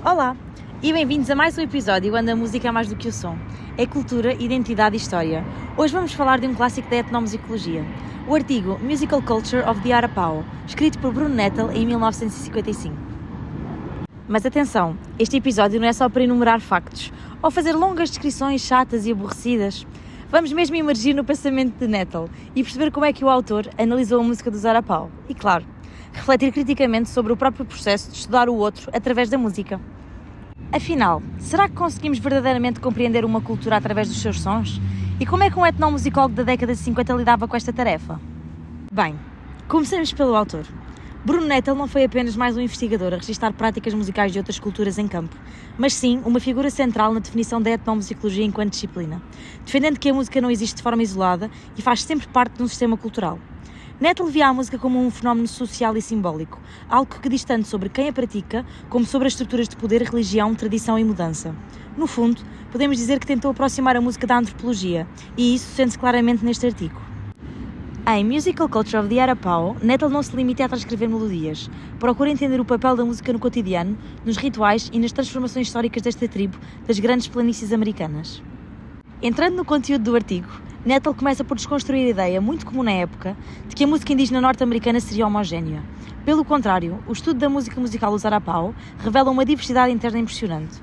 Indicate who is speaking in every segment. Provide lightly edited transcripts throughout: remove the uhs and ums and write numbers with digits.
Speaker 1: Olá e bem-vindos a mais um episódio onde a música é mais do que o som. É cultura, identidade e história. Hoje vamos falar de um clássico da etnomusicologia, o artigo Musical Culture of the Arapaho, escrito por Bruno Nettel em 1955. Mas atenção, este episódio não é só para enumerar factos ou fazer longas descrições chatas e aborrecidas. Vamos mesmo emergir no pensamento de Nettel e perceber como é que o autor analisou a música dos Arapaho e, claro, refletir criticamente sobre o próprio processo de estudar o outro através da música. Afinal, será que conseguimos verdadeiramente compreender uma cultura através dos seus sons? E como é que um etnomusicólogo da década de 50 lidava com esta tarefa? Bem, comecemos pelo autor. Bruno Nettel não foi apenas mais um investigador a registrar práticas musicais de outras culturas em campo, mas sim uma figura central na definição da etnomusicologia enquanto disciplina, defendendo que a música não existe de forma isolada e faz sempre parte de um sistema cultural. Nettel via a música como um fenómeno social e simbólico, algo que diz tanto sobre quem a pratica, como sobre as estruturas de poder, religião, tradição e mudança. No fundo, podemos dizer que tentou aproximar a música da antropologia, e isso sente-se claramente neste artigo. Em Musical Culture of the Arapaho, Nettel não se limita a transcrever melodias. Procura entender o papel da música no cotidiano, nos rituais e nas transformações históricas desta tribo das grandes planícies americanas. Entrando no conteúdo do artigo, Nettel começa por desconstruir a ideia, muito comum na época, de que a música indígena norte-americana seria homogénea. Pelo contrário, o estudo da música musical dos Arapaho revela uma diversidade interna impressionante.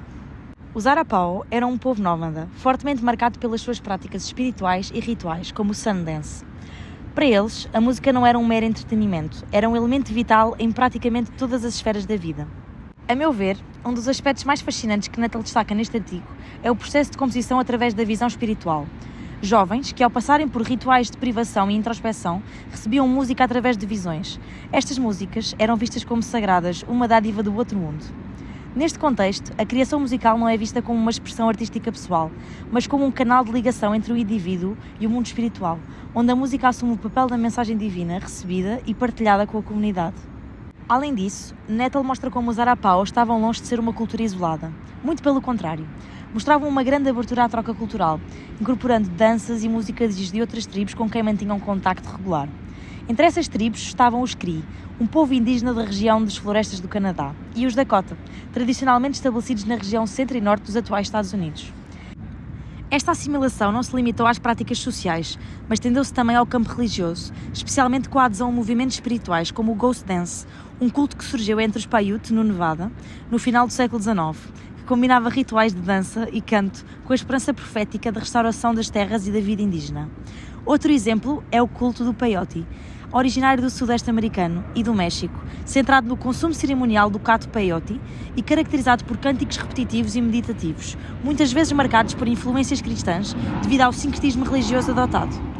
Speaker 1: Os Arapaho eram um povo nómada, fortemente marcado pelas suas práticas espirituais e rituais, como o Sundance. Para eles, a música não era um mero entretenimento, era um elemento vital em praticamente todas as esferas da vida. A meu ver, um dos aspectos mais fascinantes que Nettel destaca neste artigo é o processo de composição através da visão espiritual. Jovens que, ao passarem por rituais de privação e introspeção, recebiam música através de visões. Estas músicas eram vistas como sagradas, uma dádiva do outro mundo. Neste contexto, a criação musical não é vista como uma expressão artística pessoal, mas como um canal de ligação entre o indivíduo e o mundo espiritual, onde a música assume o papel da mensagem divina recebida e partilhada com a comunidade. Além disso, Nettel mostra como os Arapaho estavam longe de ser uma cultura isolada. Muito pelo contrário. Mostravam uma grande abertura à troca cultural, incorporando danças e músicas de outras tribos com quem mantinham contacto regular. Entre essas tribos estavam os Cree, um povo indígena da região das florestas do Canadá, e os Dakota, tradicionalmente estabelecidos na região centro e norte dos atuais Estados Unidos. Esta assimilação não se limitou às práticas sociais, mas estendeu-se também ao campo religioso, especialmente com a adesão a movimentos espirituais como o Ghost Dance, um culto que surgiu entre os Paiute, no Nevada, no final do século XIX, que combinava rituais de dança e canto com a esperança profética da restauração das terras e da vida indígena. Outro exemplo é o culto do peyote, originário do sudeste americano e do México, centrado no consumo cerimonial do cato peyote e caracterizado por cânticos repetitivos e meditativos, muitas vezes marcados por influências cristãs devido ao sincretismo religioso adotado.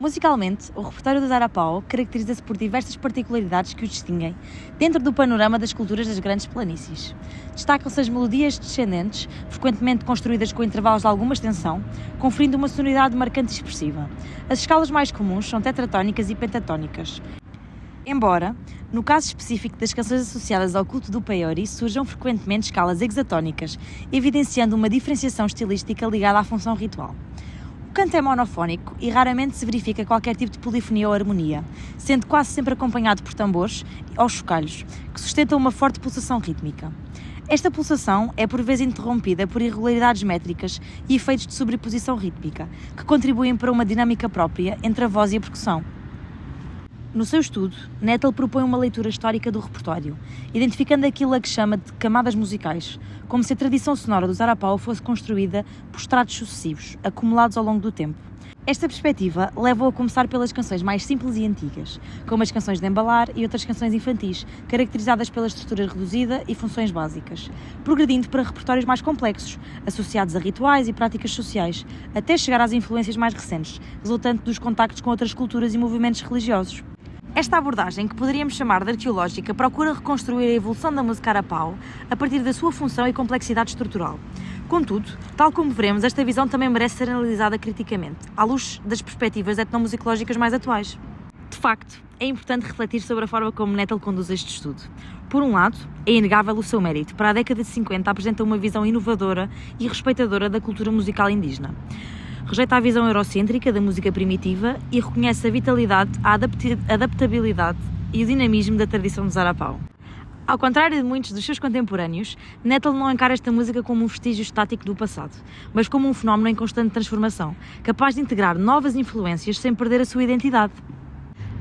Speaker 1: Musicalmente, o repertório dos Arapaho caracteriza-se por diversas particularidades que os distinguem, dentro do panorama das culturas das grandes planícies. Destacam-se as melodias descendentes, frequentemente construídas com intervalos de alguma extensão, conferindo uma sonoridade marcante e expressiva. As escalas mais comuns são tetratónicas e pentatónicas. Embora, no caso específico das canções associadas ao culto do peyote, surjam frequentemente escalas hexatónicas, evidenciando uma diferenciação estilística ligada à função ritual. O canto é monofónico e raramente se verifica qualquer tipo de polifonia ou harmonia, sendo quase sempre acompanhado por tambores ou chocalhos, que sustentam uma forte pulsação rítmica. Esta pulsação é por vezes interrompida por irregularidades métricas e efeitos de sobreposição rítmica, que contribuem para uma dinâmica própria entre a voz e a percussão. No seu estudo, Nettel propõe uma leitura histórica do repertório, identificando aquilo a que chama de camadas musicais, como se a tradição sonora dos Arapaho fosse construída por estratos sucessivos, acumulados ao longo do tempo. Esta perspectiva leva-o a começar pelas canções mais simples e antigas, como as canções de embalar e outras canções infantis, caracterizadas pela estrutura reduzida e funções básicas, progredindo para repertórios mais complexos, associados a rituais e práticas sociais, até chegar às influências mais recentes, resultantes dos contactos com outras culturas e movimentos religiosos. Esta abordagem, que poderíamos chamar de arqueológica, procura reconstruir a evolução da música Arapaho a partir da sua função e complexidade estrutural. Contudo, tal como veremos, esta visão também merece ser analisada criticamente, à luz das perspectivas etnomusicológicas mais atuais. De facto, é importante refletir sobre a forma como Nettel conduz este estudo. Por um lado, é inegável o seu mérito. Para a década de 50 apresenta uma visão inovadora e respeitadora da cultura musical indígena. Rejeita a visão eurocêntrica da música primitiva e reconhece a vitalidade, a adaptabilidade e o dinamismo da tradição dos Arapaho. Ao contrário de muitos dos seus contemporâneos, Nettle não encara esta música como um vestígio estático do passado, mas como um fenómeno em constante transformação, capaz de integrar novas influências sem perder a sua identidade.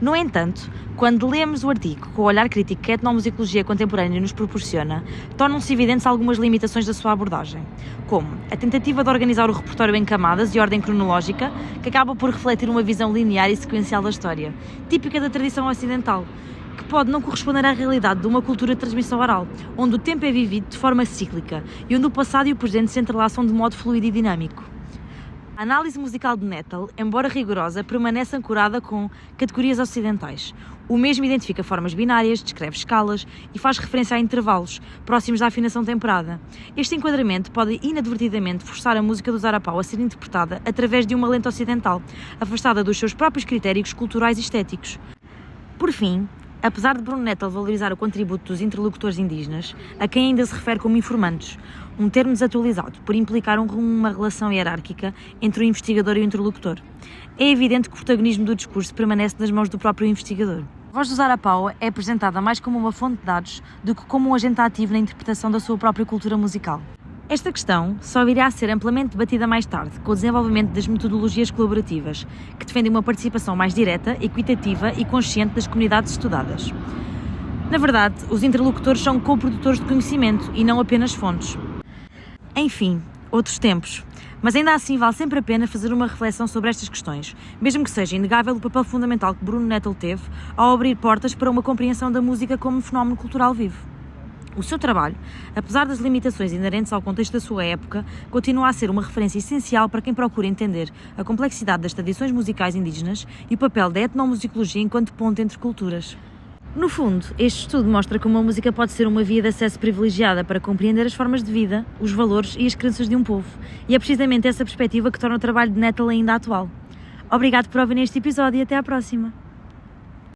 Speaker 1: No entanto, quando lemos o artigo com o olhar crítico que a etnomusicologia contemporânea nos proporciona, tornam-se evidentes algumas limitações da sua abordagem, como a tentativa de organizar o repertório em camadas e ordem cronológica, que acaba por refletir uma visão linear e sequencial da história, típica da tradição ocidental, que pode não corresponder à realidade de uma cultura de transmissão oral, onde o tempo é vivido de forma cíclica e onde o passado e o presente se entrelaçam de modo fluido e dinâmico. A análise musical de Nettle, embora rigorosa, permanece ancorada com categorias ocidentais. O mesmo identifica formas binárias, descreve escalas e faz referência a intervalos, próximos da afinação temperada. Este enquadramento pode inadvertidamente forçar a música do Zarapau a ser interpretada através de uma lente ocidental, afastada dos seus próprios critérios culturais e estéticos. Por fim, apesar de Bruno Nettle valorizar o contributo dos interlocutores indígenas, a quem ainda se refere como informantes, um termo desatualizado por implicar uma relação hierárquica entre o investigador e o interlocutor, é evidente que o protagonismo do discurso permanece nas mãos do próprio investigador. A voz do Zarapau é apresentada mais como uma fonte de dados do que como um agente ativo na interpretação da sua própria cultura musical. Esta questão só virá a ser amplamente debatida mais tarde, com o desenvolvimento das metodologias colaborativas, que defendem uma participação mais direta, equitativa e consciente das comunidades estudadas. Na verdade, os interlocutores são coprodutores de conhecimento e não apenas fontes. Enfim, outros tempos. Mas ainda assim vale sempre a pena fazer uma reflexão sobre estas questões, mesmo que seja inegável o papel fundamental que Bruno Nettle teve ao abrir portas para uma compreensão da música como um fenómeno cultural vivo. O seu trabalho, apesar das limitações inerentes ao contexto da sua época, continua a ser uma referência essencial para quem procura entender a complexidade das tradições musicais indígenas e o papel da etnomusicologia enquanto ponte entre culturas. No fundo, este estudo mostra como a música pode ser uma via de acesso privilegiada para compreender as formas de vida, os valores e as crenças de um povo, e é precisamente essa perspectiva que torna o trabalho de Nettle ainda atual. Obrigado por ouvir este episódio e até à próxima!